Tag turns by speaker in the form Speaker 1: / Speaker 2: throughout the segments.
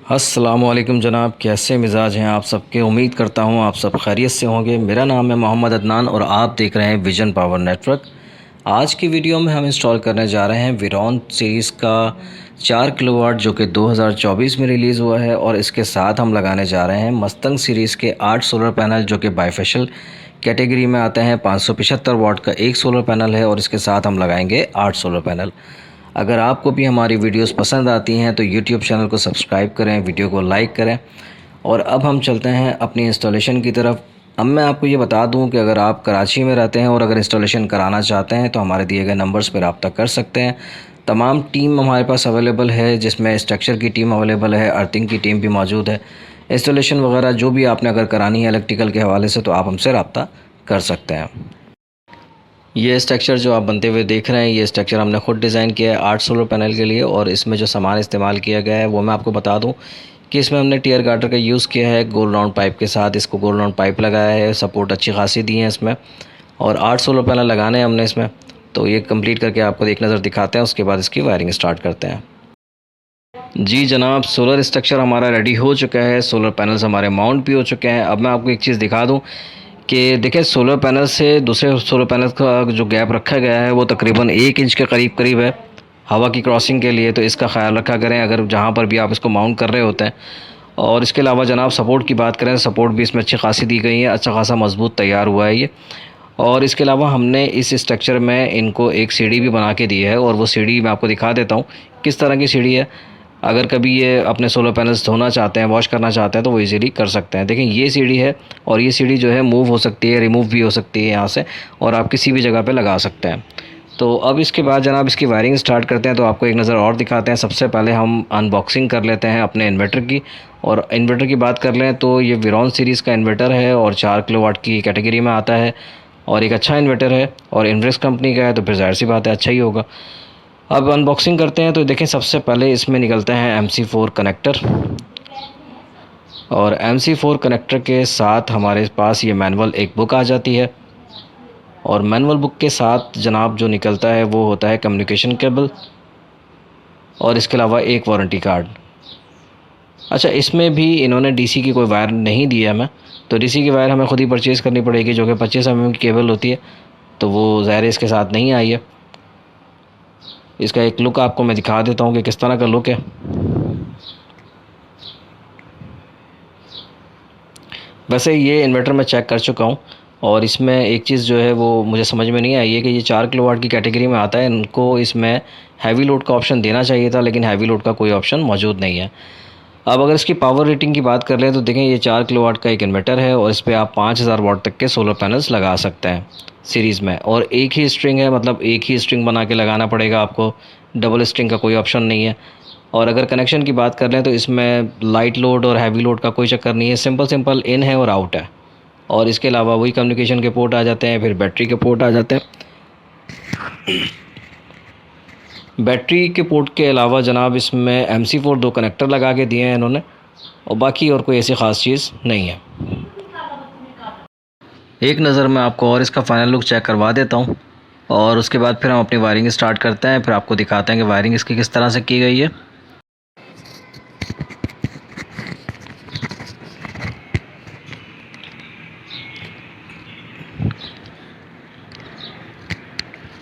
Speaker 1: अस्सलामुअलैकुम जनाब, कैसे मिजाज हैं आप सबके। उम्मीद करता हूं आप सब खैरियत से होंगे। मेरा नाम है मोहम्मद अदनान और आप देख रहे हैं विजन पावर नेटवर्क। आज की वीडियो में हम इंस्टॉल करने जा रहे हैं विरॉन सीरीज़ का 4 किलोवाट जो कि 2024 में रिलीज़ हुआ है, और इसके साथ हम लगाने जा रहे हैं मस्तंग सीरीज़ के 8 सोलर पैनल जो कि बाईफेशियल कैटेगरी में आते हैं। 575 वाट का एक सोलर पैनल है और इसके साथ हम लगाएंगे 8 सोलर पैनल। अगर आपको भी हमारी वीडियोस पसंद आती हैं तो यूट्यूब चैनल को सब्सक्राइब करें, वीडियो को लाइक करें। और अब हम चलते हैं अपनी इंस्टॉलेशन की तरफ। अब मैं आपको ये बता दूं कि अगर आप कराची में रहते हैं और अगर इंस्टॉलेशन कराना चाहते हैं तो हमारे दिए गए नंबर्स पर रब्ता कर सकते हैं। तमाम टीम हमारे पास अवेलेबल है, जिसमें स्ट्रक्चर की टीम अवेलेबल है, अर्थिंग की टीम भी मौजूद है। इंस्टॉलेशन वगैरह जो भी आपने अगर करानी है इलेक्ट्रिकल के हवाले से तो आप हमसे रब्ता कर सकते हैं। ये स्ट्रक्चर जो आप बनते हुए देख रहे हैं, ये स्ट्रक्चर हमने खुद डिज़ाइन किया है 8 सोलर पैनल के लिए। और इसमें जो सामान इस्तेमाल किया गया है वो मैं आपको बता दूं कि इसमें हमने टियर गार्टर का यूज़ किया है गोल राउंड पाइप के साथ। इसको गोल राउंड पाइप लगाया है, सपोर्ट अच्छी खासी दी है इसमें, और 8 सोलर पैनल लगाने हैं हमने इसमें। तो ये कंप्लीट करके आपको एक नज़र दिखाते हैं, उसके बाद इसकी वायरिंग स्टार्ट करते हैं। जी जनाब, सोलर स्ट्रक्चर हमारा रेडी हो चुका है, सोलर पैनल्स हमारे माउंट भी हो चुके हैं। अब मैं आपको एक चीज़ दिखा दूं कि देखिए, सोलर पैनल से दूसरे सोलर पैनल का जो गैप रखा गया है वो तकरीबन 1 इंच के करीब है हवा की क्रॉसिंग के लिए। तो इसका ख्याल रखा करें अगर जहाँ पर भी आप इसको माउंट कर रहे होते हैं। और इसके अलावा जनाब सपोर्ट की बात करें, सपोर्ट भी इसमें अच्छी खासी दी गई है, अच्छा खासा मजबूत तैयार हुआ है ये। और इसके अलावा हमने इस स्ट्रक्चर में इनको एक सीढ़ी भी बना के दी है, और वो सीढ़ी मैं आपको दिखा देता हूँ किस तरह की सीढ़ी है। अगर कभी ये अपने सोलर पैनल्स धोना चाहते हैं, वॉश करना चाहते हैं तो वो इजीली कर सकते हैं। देखिए ये सीढ़ी है, और ये सीढ़ी जो है मूव हो सकती है, रिमूव भी हो सकती है यहाँ से, और आप किसी भी जगह पे लगा सकते हैं। तो अब इसके बाद जनाब इसकी वायरिंग स्टार्ट करते हैं। तो आपको एक नज़र और दिखाते हैं। सबसे पहले हम अनबॉक्सिंग कर लेते हैं अपने इन्वर्टर की। और इन्वर्टर की बात कर लें तो ये विरॉन सीरीज़ का इन्वर्टर है और 4 किलोवाट की कैटेगरी में आता है, और एक अच्छा इन्वर्टर है, और इन्वेस्ट कंपनी का है तो फिर ज़ाहिर सी बात है अच्छा ही होगा। अब अनबॉक्सिंग करते हैं। तो देखें, सबसे पहले इसमें निकलते हैं MC4 कनेक्टर, और MC4 कनेक्टर के साथ हमारे पास ये मैनुअल एक बुक आ जाती है, और मैनुअल बुक के साथ जनाब जो निकलता है वो होता है कम्युनिकेशन केबल, और इसके अलावा एक वारंटी कार्ड। अच्छा, इसमें भी इन्होंने DC की कोई वायर नहीं दी है हमें, तो DC की वायर हमें ख़ुद ही परचेज़ करनी पड़ेगी, जो कि 25 mm की केबल होती है, तो वो ज़ाहिर इसके साथ नहीं आई है। इसका एक लुक आपको मैं दिखा देता हूँ कि किस तरह का लुक है। वैसे ये इन्वर्टर मैं चेक कर चुका हूँ, और इसमें एक चीज़ जो है वो मुझे समझ में नहीं आई है कि ये 4 किलोवाट की कैटेगरी में आता है। इनको इसमें हैवी लोड का ऑप्शन देना चाहिए था, लेकिन हैवी लोड का कोई ऑप्शन मौजूद नहीं है। अब अगर इसकी पावर रेटिंग की बात कर लें तो देखें, ये 4 किलोवाट का एक इन्वर्टर है, और इस पर आप 5000 वाट तक के सोलर पैनल्स लगा सकते हैं सीरीज़ में। और एक ही स्ट्रिंग है, मतलब एक ही स्ट्रिंग बना के लगाना पड़ेगा आपको, डबल स्ट्रिंग का कोई ऑप्शन नहीं है। और अगर कनेक्शन की बात कर लें तो इसमें लाइट लोड और हैवी लोड का कोई चक्कर नहीं है, सिंपल इन है और आउट है। और इसके अलावा वही कम्युनिकेशन के पोर्ट आ जाते हैं, फिर बैटरी के पोर्ट आ जाते हैं। बैटरी के पोर्ट के अलावा जनाब इसमें MC4 2 कनेक्टर लगा के दिए हैं इन्होंने, और बाकी और कोई ऐसी ख़ास चीज़ नहीं है। एक नज़र मैं आपको और इसका फ़ाइनल लुक चेक करवा देता हूँ, और उसके बाद फिर हम अपनी वायरिंग स्टार्ट करते हैं। फिर आपको दिखाते हैं कि वायरिंग इसकी किस तरह से की गई है।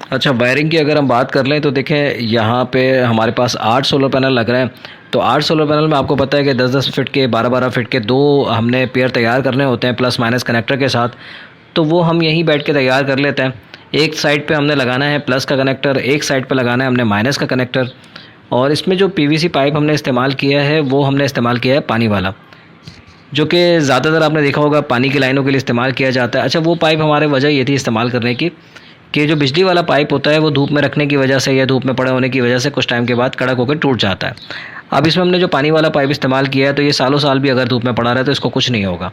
Speaker 1: अच्छा, वायरिंग की अगर हम बात कर लें तो देखें, यहाँ पे हमारे पास 8 सोलर पैनल लग रहे हैं। तो 8 सोलर पैनल में आपको पता है कि 10-10 फिट के, 12-12 फिट के 2 हमने पेयर तैयार करने होते हैं प्लस माइनस कनेक्टर के साथ। तो वो हम यहीं बैठ के तैयार कर लेते हैं। एक साइड पे हमने लगाना है प्लस का कनेक्टर, एक साइड पे लगाना है हमने माइनस का कनेक्टर। और इसमें जो PVC पाइप हमने इस्तेमाल किया है वो हमने इस्तेमाल किया है पानी वाला, जो कि ज़्यादातर आपने देखा होगा पानी की लाइनों के लिए इस्तेमाल किया जाता है। अच्छा, वो पाइप हमारे वजह ये थी इस्तेमाल करने की कि जो बिजली वाला पाइप होता है वो धूप में रखने की वजह से या धूप में पड़े होने की वजह से कुछ टाइम के बाद कड़क होकर टूट जाता है। अब इसमें हमने जो पानी वाला पाइप इस्तेमाल किया है तो ये सालों साल भी अगर धूप में पड़ा रहे तो इसको कुछ नहीं होगा।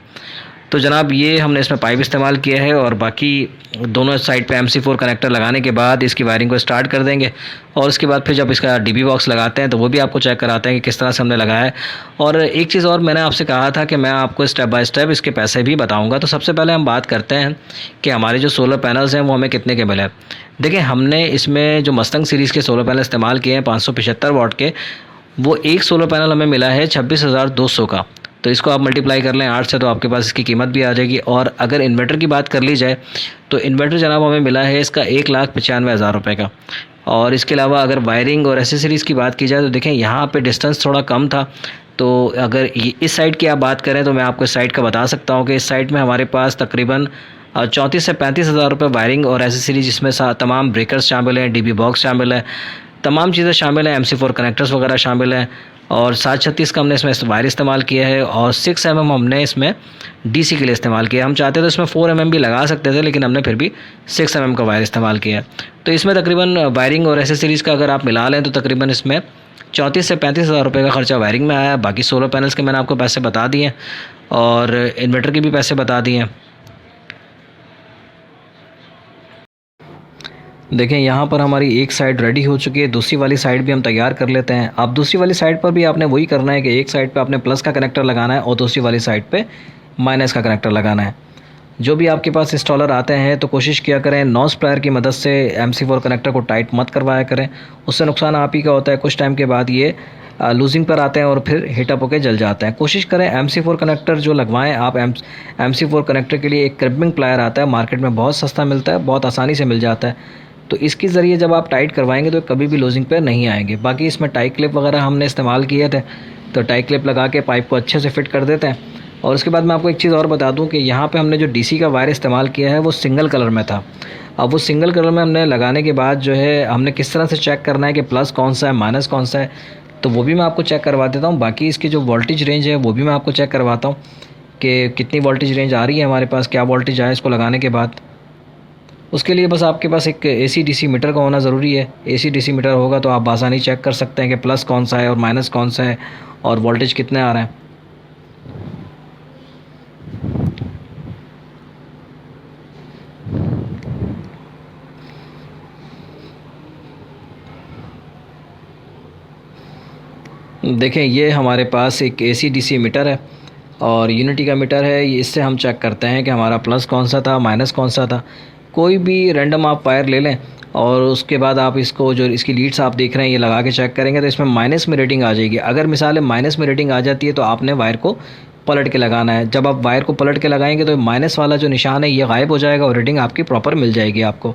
Speaker 1: तो जनाब ये हमने इसमें पाइप इस्तेमाल किया है, और बाकी दोनों साइड पे MC4 कनेक्टर लगाने के बाद इसकी वायरिंग को स्टार्ट कर देंगे। और उसके बाद फिर जब इसका DB बॉक्स लगाते हैं तो वो भी आपको चेक कराते हैं कि किस तरह से हमने लगाया है। और एक चीज़ और मैंने आपसे कहा था कि मैं आपको स्टेप बाय स्टेप इसके पैसे भी बताऊँगा। तो सबसे पहले हम बात करते हैं कि हमारे जो सोलर पैनल्स हैं वो हमें कितने के मिले। देखिए, हमने इसमें जो मस्तंग सीरीज़ के सोलर पैनल इस्तेमाल किए हैं 575 वाट के, वो एक सोलर पैनल हमें मिला है 26,200 का। तो इसको आप मल्टीप्लाई कर लें 8 से, तो आपके पास इसकी कीमत भी आ जाएगी। और अगर इन्वर्टर की बात कर ली जाए तो इन्वर्टर जनाब हमें मिला है इसका 1,95,000 रुपये का। और इसके अलावा अगर वायरिंग और एसेसरीज़ की बात की जाए तो देखें यहाँ पे डिस्टेंस थोड़ा कम था। तो अगर इस साइड की आप बात करें तो मैं आपको इस साइड का बता सकता हूँ कि इस साइड में हमारे पास तकरीबन 34 से 35,000 रुपये वायरिंग और एसेसरीज, जिसमें तमाम ब्रेकर्स शामिल हैं, डीबी बॉक्स शामिल है, तमाम चीज़ें शामिल हैं, MC4 कनेक्टर्स वगैरह शामिल हैं। और 736 का हमने इसमें वायर इस्तेमाल किया है और 6 mm हमने इसमें DC के लिए इस्तेमाल किया। हम चाहते तो इसमें 4 mm भी लगा सकते थे, लेकिन हमने फिर भी 6 mm का वायर इस्तेमाल किया है। तो इसमें तकरीबन वायरिंग और एसेसरीज़ का अगर आप मिला लें तो तकरीबन इसमें 34 से 35,000 रुपये का खर्चा वायरिंग में आया। बाकी सोलर पैनल्स के मैंने आपको पैसे बता दिए और इन्वर्टर के भी पैसे बता दिए हैं। देखें यहाँ पर हमारी एक साइड रेडी हो चुकी है, दूसरी वाली साइड भी हम तैयार कर लेते हैं। अब दूसरी वाली साइड पर भी आपने वही करना है कि एक साइड पे आपने प्लस का कनेक्टर लगाना है और दूसरी वाली साइड पे माइनस का कनेक्टर लगाना है। जो भी आपके पास इंस्टॉलर आते हैं तो कोशिश किया करें नॉन स्प्लायर की मदद से MC4 कनेक्टर को टाइट मत करवाया करें, उससे नुकसान आप ही का होता है। कुछ टाइम के बाद ये लूजिंग पर आते हैं और फिर हीटअप होकर जल जाते हैं। कोशिश करें MC4 कनेक्टर जो लगवाएं आप, MC4 कनेक्टर के लिए एक क्रिपिंग प्लायर आता है, मार्केट में बहुत सस्ता मिलता है, बहुत आसानी से मिल जाता है। तो इसके ज़रिए जब आप टाइट करवाएंगे तो कभी भी लूजिंग पे नहीं आएंगे। बाकी इसमें टाई क्लिप वगैरह हमने इस्तेमाल किए थे, तो टाई क्लिप लगा के पाइप को अच्छे से फिट कर देते हैं। और उसके बाद मैं आपको एक चीज़ और बता दूं कि यहाँ पे हमने जो DC का वायर इस्तेमाल किया है वो सिंगल कलर में था। अब वो सिंगल कलर में हमने लगाने के बाद जो है हमने किस तरह से चेक करना है कि प्लस कौन सा है माइनस कौन सा है, तो वो भी मैं आपको चेक करवा देता हूँ। बाकी इसकी जो वोल्टेज रेंज है वो भी मैं आपको चेक करवाता हूँ कि कितनी वोल्टेज रेंज आ रही है हमारे पास, क्या वोल्टेज आए इसको लगाने के बाद। उसके लिए बस आपके पास एक AC DC मीटर का होना ज़रूरी है। AC DC मीटर होगा तो आप आसानी चेक कर सकते हैं कि प्लस कौन सा है और माइनस कौन सा है और वोल्टेज कितने आ रहे हैं। देखें ये हमारे पास एक AC DC मीटर है और यूनिटी का मीटर है। इससे हम चेक करते हैं कि हमारा प्लस कौन सा था, माइनस कौन सा था। कोई भी रैंडम आप वायर ले लें और उसके बाद आप इसको, जो इसकी लीड्स आप देख रहे हैं, ये लगा के चेक करेंगे तो इसमें माइनस में रेटिंग आ जाएगी। अगर मिसाल माइनस में रेटिंग आ जाती है तो आपने वायर को पलट के लगाना है। जब आप वायर को पलट के लगाएंगे तो माइनस वाला जो निशान है ये गायब हो जाएगा और रेटिंग आपकी प्रॉपर मिल जाएगी आपको।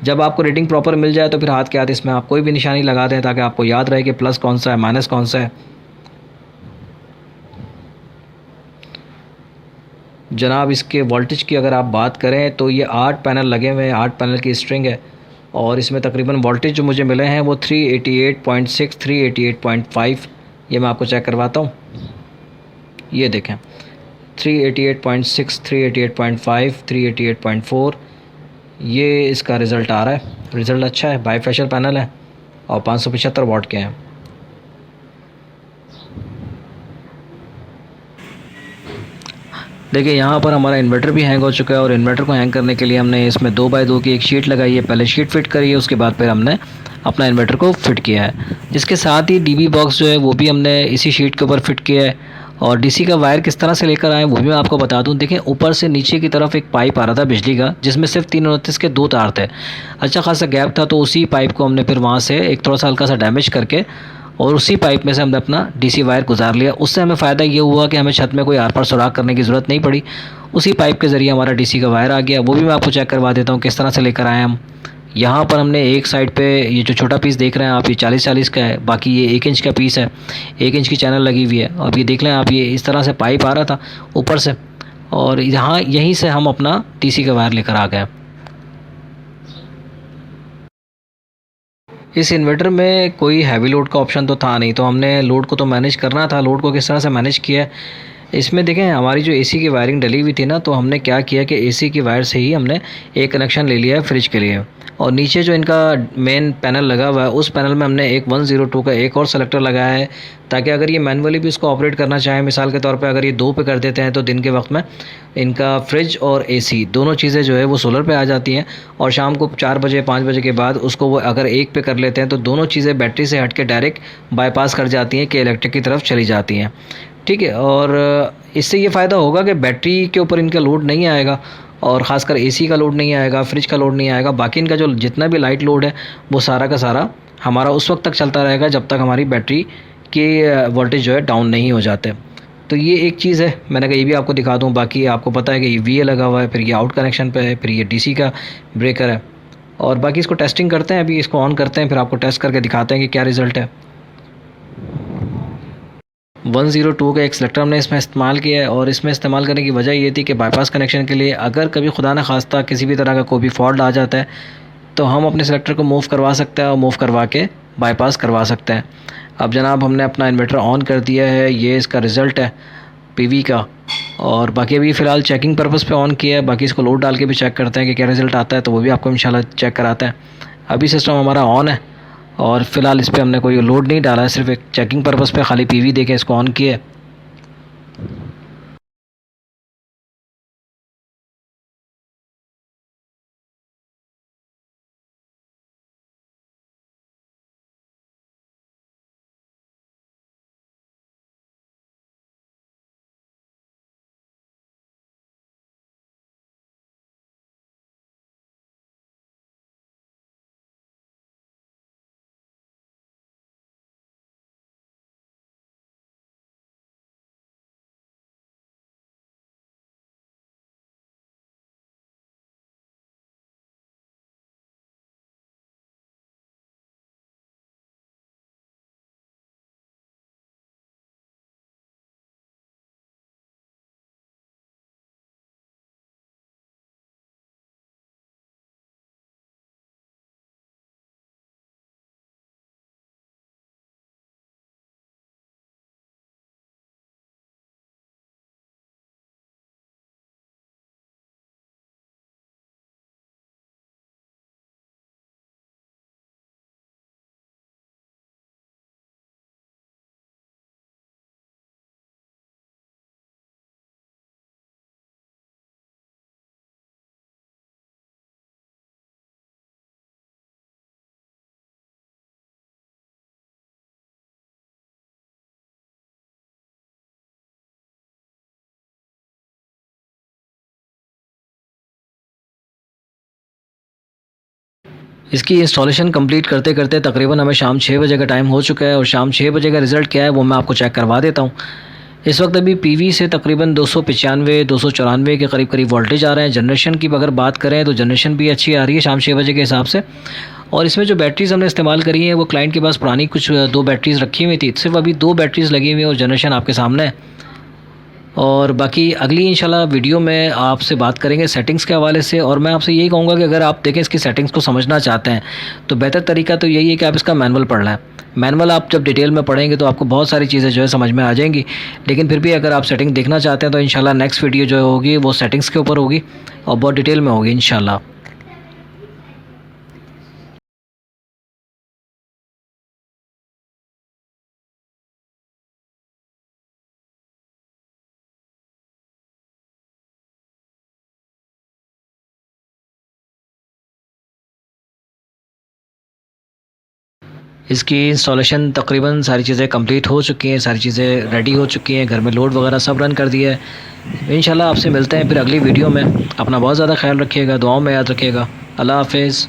Speaker 1: जब आपको रेटिंग प्रॉपर मिल जाए तो फिर हाथ के हाथ इसमें आप कोई भी निशानी लगा दें ताकि आपको याद रहे कि प्लस कौन सा है, माइनस कौन सा है। जनाब इसके वोल्टेज की अगर आप बात करें तो ये 8 पैनल लगे हुए हैं, 8 पैनल की स्ट्रिंग है और इसमें तकरीबन वोल्टेज जो मुझे मिले हैं वो 388.6 388.5। ये मैं आपको चेक करवाता हूँ। ये देखें 388.6 388.5 388.4 ये इसका रिज़ल्ट आ रहा है। रिज़ल्ट अच्छा है, बाईफेशियल पैनल है और 575 वाट के हैं। देखिए यहाँ पर हमारा इन्वर्टर भी हैंग हो चुका है और इन्वर्टर को हैंग करने के लिए हमने इसमें 2x2 की एक शीट लगाई है। पहले शीट फिट करी है, उसके बाद फिर हमने अपना इन्वर्टर को फिट किया है। जिसके साथ ही DB बॉक्स जो है वो भी हमने इसी शीट के ऊपर फिट किया है। और DC का वायर किस तरह से लेकर आए वो भी मैं आपको बता दूं। देखें ऊपर से नीचे की तरफ एक पाइप आ रहा था बिजली का, जिसमें सिर्फ 329 के 2 तार थे। अच्छा खासा गैप था, तो उसी पाइप को हमने फिर वहाँ से एक थोड़ा सा हल्का सा डैमेज करके और उसी पाइप में से हमने अपना DC वायर गुजार लिया। उससे हमें फ़ायदा ये हुआ कि हमें छत में कोई आर पार सुराख करने की ज़रूरत नहीं पड़ी। उसी पाइप के ज़रिए हमारा DC का वायर आ गया। वो भी मैं आपको चेक करवा देता हूँ किस तरह से लेकर आए हम। यहाँ पर हमने एक साइड पे ये जो छोटा पीस देख रहे हैं आप, ये 40-40 का है, बाकी ये 1 इंच का पीस है, 1 इंच की चैनल लगी हुई है। अब ये देख लें आप, ये इस तरह से पाइप आ रहा था ऊपर से और यहाँ यहीं से हम अपना DC का वायर लेकर आ गए। इस इन्वर्टर में कोई हैवी लोड का ऑप्शन तो था नहीं, तो हमने लोड को तो मैनेज करना था। लोड को किस तरह से मैनेज किया, इसमें देखें हमारी जो AC की वायरिंग डली हुई थी ना, तो हमने क्या किया कि AC की वायर से ही हमने एक कनेक्शन ले लिया है फ्रिज के लिए। और नीचे जो इनका मेन पैनल लगा हुआ है उस पैनल में हमने एक 102 का एक और सेलेक्टर लगाया है, ताकि अगर ये मैनुअली भी इसको ऑपरेट करना चाहें, मिसाल के तौर पे अगर ये 2 पे कर देते हैं तो दिन के वक्त में इनका फ्रिज और AC दोनों चीज़ें जो है वो सोलर पे आ जाती हैं। और शाम को 4 बजे 5 बजे के बाद उसको वो अगर 1 पे कर लेते हैं तो दोनों चीज़ें बैटरी से हट के डायरेक्ट बाईपास कर जाती हैं कि इलेक्ट्रिक की तरफ चली जाती हैं। ठीक है, और इससे ये फ़ायदा होगा कि बैटरी के ऊपर इनका लोड नहीं आएगा और ख़ासकर AC का लोड नहीं आएगा, फ्रिज का लोड नहीं आएगा। बाकी इनका जो जितना भी लाइट लोड है वो सारा का सारा हमारा उस वक्त तक चलता रहेगा जब तक हमारी बैटरी कि वोल्टेज जो है डाउन नहीं हो जाते। तो ये एक चीज़ है, मैंने कहा ये भी आपको दिखा दूँ। बाकी आपको पता है कि ये वी लगा हुआ है, फिर ये आउट कनेक्शन पे है, फिर ये डीसी का ब्रेकर है। और बाकी इसको टेस्टिंग करते हैं, अभी इसको ऑन करते हैं, फिर आपको टेस्ट करके दिखाते हैं कि क्या रिज़ल्ट है। 102 का एक सेलेक्टर हमने इसमें इस्तेमाल किया है, और इसमें इस्तेमाल करने की वजह ये थी कि बाईपास कनेक्शन के लिए अगर कभी खुदा न खास्ता किसी भी तरह का कोई भी फॉल्ट आ जाता है तो हम अपने सेलेक्टर को मूव करवा सकते हैं और मूव करवा के बाईपास करवा सकते हैं। अब जनाब हमने अपना इन्वर्टर ऑन कर दिया है, ये इसका रिज़ल्ट है पीवी का। और बाकी अभी फ़िलहाल चेकिंग पर्पज़ पे ऑन किया है, बाकी इसको लोड डाल के भी चेक करते हैं कि क्या रिज़ल्ट आता है, तो वो भी आपको इंशाल्लाह चेक कराते हैं। अभी सिस्टम हमारा ऑन है और फ़िलहाल इस पर हमने कोई लोड नहीं डाला है, सिर्फ एक चेकिंग पर्पज़ पे खाली पीवी दे के इसको ऑन किया है। इसकी इंस्टॉलेशन कंप्लीट करते करते तकरीबन हमें शाम 6 बजे का टाइम हो चुका है, और शाम 6 बजे का रिज़ल्ट क्या है वो मैं आपको चेक करवा देता हूँ। इस वक्त अभी पीवी से तकरीबन 295 294 के करीब करीब वोल्टेज आ रहे हैं। जनरेशन की अगर बात करें तो जनरेशन भी अच्छी आ रही है शाम 6 बजे के हिसाब से। और इसमें जो बैटरीज़ हमने इस्तेमाल करी है वो क्लाइंट के पास पुरानी कुछ 2 बैटरीज़ रखी हुई थी, सिर्फ अभी 2 बैटरीज़ लगी हुई हैं और जनरेशन आपके सामने है। और बाकी अगली इंशाल्लाह वीडियो में आपसे बात करेंगे सेटिंग्स के हवाले से। और मैं आपसे यही कहूँगा कि अगर आप देखें इसकी सेटिंग्स को समझना चाहते हैं तो बेहतर तरीका तो यही है कि आप इसका मैनुअल पढ़ लें। मैनुअल आप जब डिटेल में पढ़ेंगे तो आपको बहुत सारी चीज़ें जो है समझ में आ जाएंगी। लेकिन फिर भी अगर आप सेटिंग देखना चाहते हैं तो इंशाल्लाह नेक्स्ट वीडियो जो होगी वो सेटिंग्स के ऊपर होगी और बहुत डिटेल में होगी इंशाल्लाह। इसकी इंस्टॉलेशन तकरीबन सारी चीज़ें कंप्लीट हो चुकी हैं, सारी चीज़ें रेडी हो चुकी हैं, घर में लोड वगैरह सब रन कर दिया है। इंशाल्लाह आपसे मिलते हैं फिर अगली वीडियो में। अपना बहुत ज़्यादा ख्याल रखिएगा, दुआओं में याद रखिएगा। अल्लाह हाफ़िज़।